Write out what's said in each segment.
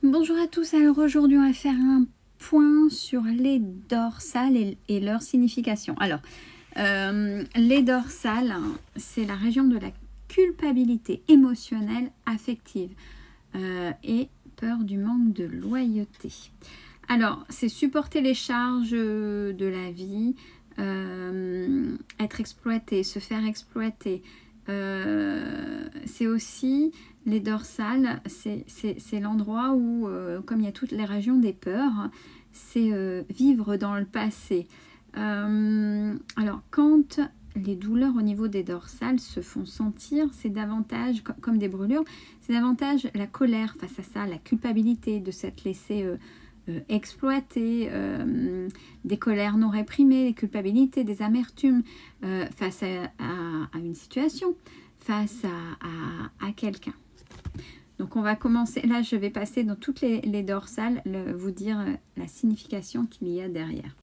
Bonjour à tous, alors aujourd'hui on va faire un point sur les dorsales et leur signification. Alors, les dorsales, c'est la région de la culpabilité émotionnelle, affective et peur du manque de loyauté. Alors, c'est supporter les charges de la vie, être exploité, se faire exploiter. C'est aussi les dorsales, c'est l'endroit où, comme il y a toutes les régions des peurs, c'est vivre dans le passé. Alors, quand les douleurs au niveau des dorsales se font sentir, c'est davantage, comme des brûlures, c'est davantage la colère face à ça, la culpabilité de s'être laissé exploiter, des colères non réprimées, des culpabilités, des amertumes face à une situation, face à quelqu'un. Donc on va commencer, là je vais passer dans toutes les dorsales, vous dire la signification qu'il y a derrière.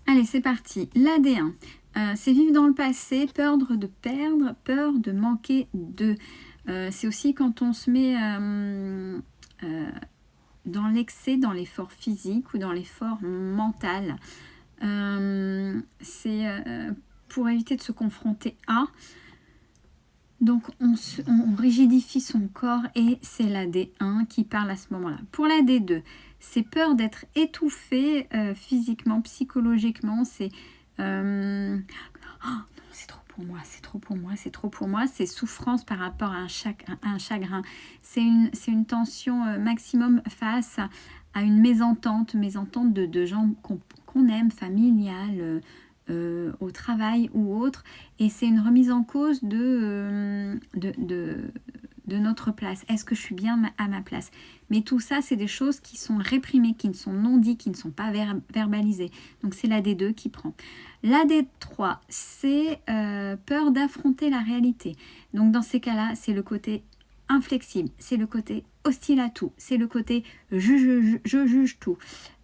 Allez, c'est parti. L'AD1, c'est vivre dans le passé, peur de perdre, peur de manquer de. C'est aussi quand on se met dans l'excès, dans l'effort physique ou dans l'effort mental. C'est pour éviter de se confronter à. Donc on rigidifie son corps et c'est la D1 qui parle à ce moment-là. Pour la D2, c'est peur d'être étouffé physiquement, psychologiquement. C'est oh, non, c'est trop pour moi, c'est trop pour moi, c'est trop pour moi. C'est souffrance par rapport à un chagrin. C'est une tension maximum face à une mésentente de gens qu'on aime, familiale, au travail ou autre, et c'est une remise en cause de notre place. Est-ce que je suis bien à ma place? Mais tout ça, c'est des choses qui sont réprimées, qui ne sont non dites, qui ne sont pas verbalisées. Donc c'est la D2 qui prend. La D3, c'est peur d'affronter la réalité. Donc dans ces cas-là, c'est le côté inflexible, c'est le côté hostile à tout, c'est le côté je juge tout.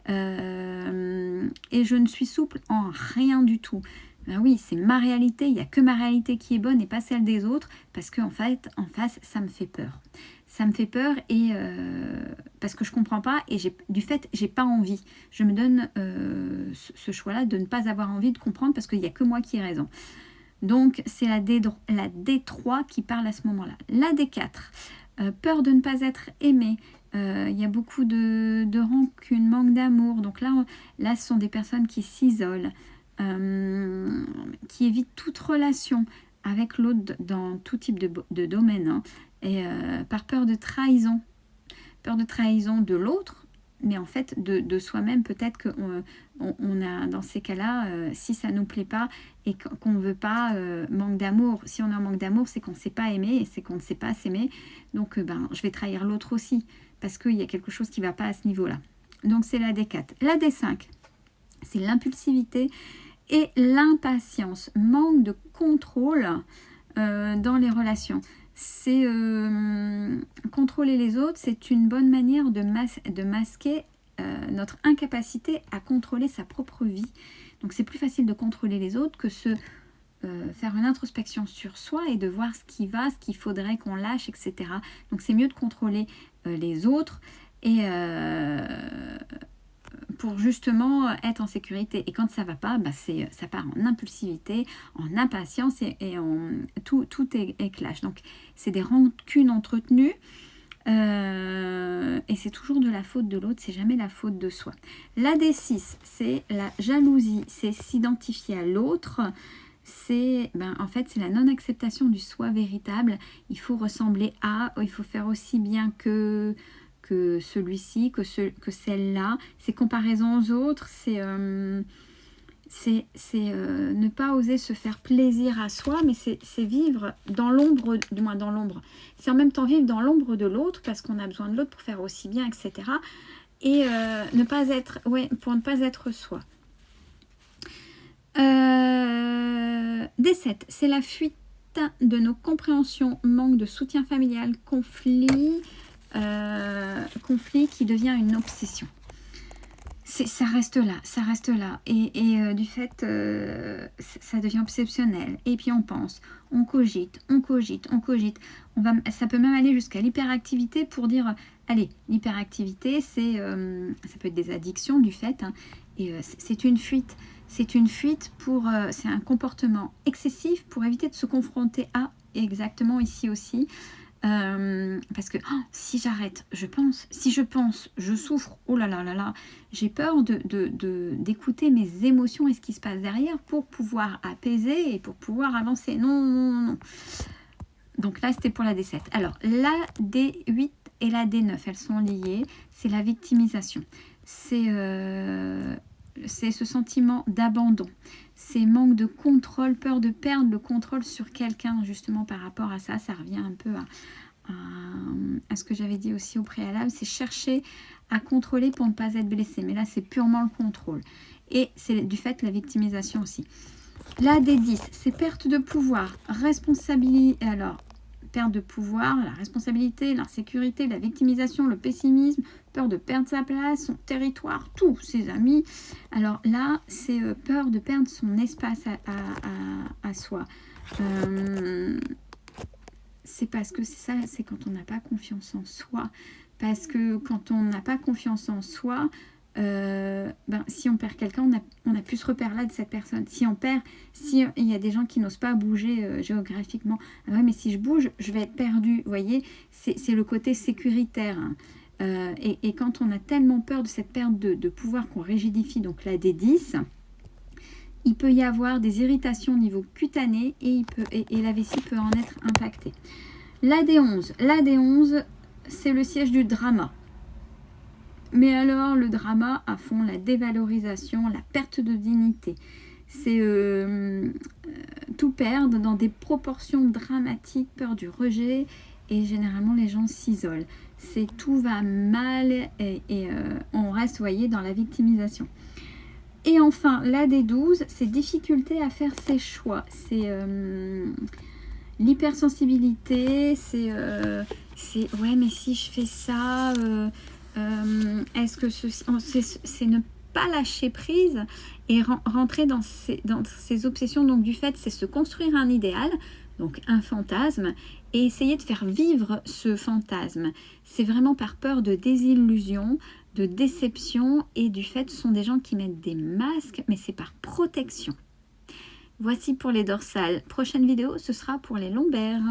Et je ne suis souple en rien du tout. Ben oui, c'est ma réalité, il n'y a que ma réalité qui est bonne et pas celle des autres, parce qu'en fait, en face, ça me fait peur. Ça me fait peur et parce que je ne comprends pas et du fait, j'ai pas envie. Je me donne ce choix-là de ne pas avoir envie de comprendre parce qu'il n'y a que moi qui ai raison. Donc, c'est la D3 qui parle à ce moment-là. La D4, peur de ne pas être aimé. Il y a beaucoup de rancune, manque d'amour. Donc là, ce sont des personnes qui s'isolent, qui évitent toute relation avec l'autre dans tout type de domaine, hein, et par peur de trahison de l'autre, mais en fait de soi-même. Peut-être qu'on a dans ces cas-là, si ça ne nous plaît pas et qu'on ne veut pas, manque d'amour. Si on a un manque d'amour, c'est qu'on ne sait pas aimer et c'est qu'on ne sait pas s'aimer. Donc je vais trahir l'autre aussi parce qu'il y a quelque chose qui ne va pas à ce niveau-là. Donc c'est la D4. La D5, c'est l'impulsivité et l'impatience. Manque de contrôle dans les relations. C'est contrôler les autres, c'est une bonne manière de masquer notre incapacité à contrôler sa propre vie. Donc c'est plus facile de contrôler les autres que faire une introspection sur soi et de voir ce qui va, ce qu'il faudrait qu'on lâche, etc. Donc c'est mieux de contrôler les autres et pour justement être en sécurité. Et quand ça va pas, ça part en impulsivité, en impatience et tout est clash. Donc c'est des rancunes entretenues et c'est toujours de la faute de l'autre, c'est jamais la faute de soi. La D6, c'est la jalousie, c'est s'identifier à l'autre. C'est en fait c'est la non-acceptation du soi véritable. Il faut ressembler à, il faut faire aussi bien que celui-ci, que celle-là. C'est comparaison aux autres, c'est ne pas oser se faire plaisir à soi, mais c'est vivre dans l'ombre, du moins dans l'ombre. C'est en même temps vivre dans l'ombre de l'autre, parce qu'on a besoin de l'autre pour faire aussi bien, etc. Et ne pas être, pour ne pas être soi. D7, c'est la fuite de nos compréhensions, manque de soutien familial, conflit qui devient une obsession. ça reste là, ça reste là. Et du fait, ça devient obsessionnel. Et puis on pense, on cogite, on cogite, on cogite. Ça peut même aller jusqu'à l'hyperactivité pour dire, allez, l'hyperactivité, ça peut être des addictions du fait, hein, et c'est une fuite. C'est une fuite c'est un comportement excessif pour éviter de se confronter à, exactement ici aussi, parce que si j'arrête, je pense, si je pense, je souffre, oh là là là là, j'ai peur d'écouter mes émotions et ce qui se passe derrière pour pouvoir apaiser et pour pouvoir avancer. Non, non, non, non. Donc là, c'était pour la D7. Alors, la D8 et la D9, elles sont liées. C'est la victimisation. C'est ce sentiment d'abandon. C'est manque de contrôle, peur de perdre le contrôle sur quelqu'un, justement, par rapport à ça. Ça revient un peu à ce que j'avais dit aussi au préalable. C'est chercher à contrôler pour ne pas être blessé. Mais là, c'est purement le contrôle. Et c'est du fait la victimisation aussi. La D10, c'est perte de pouvoir, responsabilité. Alors, perte de pouvoir, la responsabilité, l'insécurité, la victimisation, le pessimisme, peur de perdre sa place, son territoire, tous ses amis. Alors là, c'est peur de perdre son espace à soi. C'est parce que c'est ça, c'est quand on n'a pas confiance en soi. Parce que quand on n'a pas confiance en soi, si on perd quelqu'un, on a plus ce repère-là de cette personne. Si il y a des gens qui n'osent pas bouger géographiquement, ouais, mais si je bouge, je vais être perdu. Vous voyez, c'est le côté sécuritaire. Hein. Et quand on a tellement peur de cette perte de pouvoir qu'on rigidifie, donc la D10, il peut y avoir des irritations au niveau cutané et la vessie peut en être impactée. La D11, c'est le siège du drama. Mais alors, le drama à fond, la dévalorisation, la perte de dignité. C'est tout perdre dans des proportions dramatiques, peur du rejet. Et généralement, les gens s'isolent. C'est tout va mal et on reste, vous voyez, dans la victimisation. Et enfin, la D12, c'est difficulté à faire ses choix. C'est l'hypersensibilité, c'est ouais, mais si je fais ça... est-ce que c'est ne pas lâcher prise et rentrer dans ces obsessions. Donc du fait, c'est se construire un idéal, donc un fantasme, et essayer de faire vivre ce fantasme. C'est vraiment par peur de désillusion, de déception, et du fait, ce sont des gens qui mettent des masques, mais c'est par protection. Voici pour les dorsales. Prochaine vidéo, ce sera pour les lombaires.